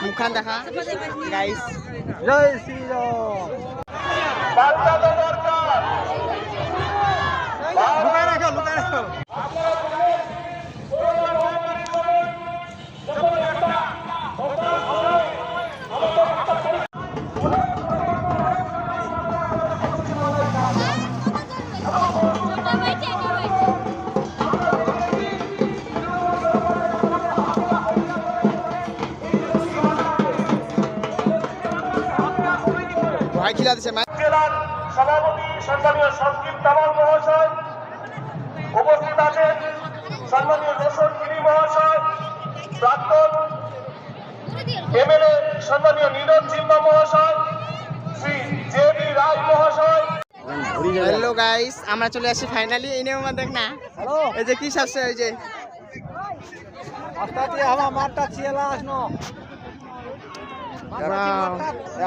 মুখখান দেখা গাইস। জয় শ্রীরাম। লুকায় রাখো, লুকায় রাখো। ভাই খিলা দিছে জেলার সভাপতি সম্মানীয় সংকিত তামাল মহাশয় উপস্থিত আছেন, সম্মানীয় রোশন গিরি মহাশয়, প্রাক্তন এমএলএ সম্মানীয় নীরজ জিম্বা মহাশয়, শ্রী জে.বি. রায় মহাশয়। হ্যালো গাইস, আমরা চলে আসি ফাইনালি। এই নিয়ে দেখ না, এই যে কি সাজছে, ওই যে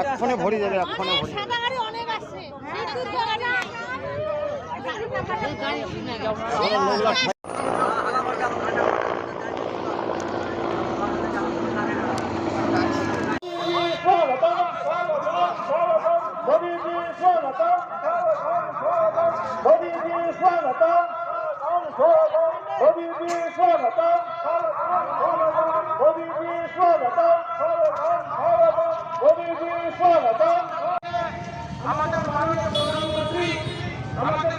এক্ষণে ভরি যাবে, এক্ষণে ভরি। আমাদের মাননীয় প্রধানমন্ত্রী আমাদের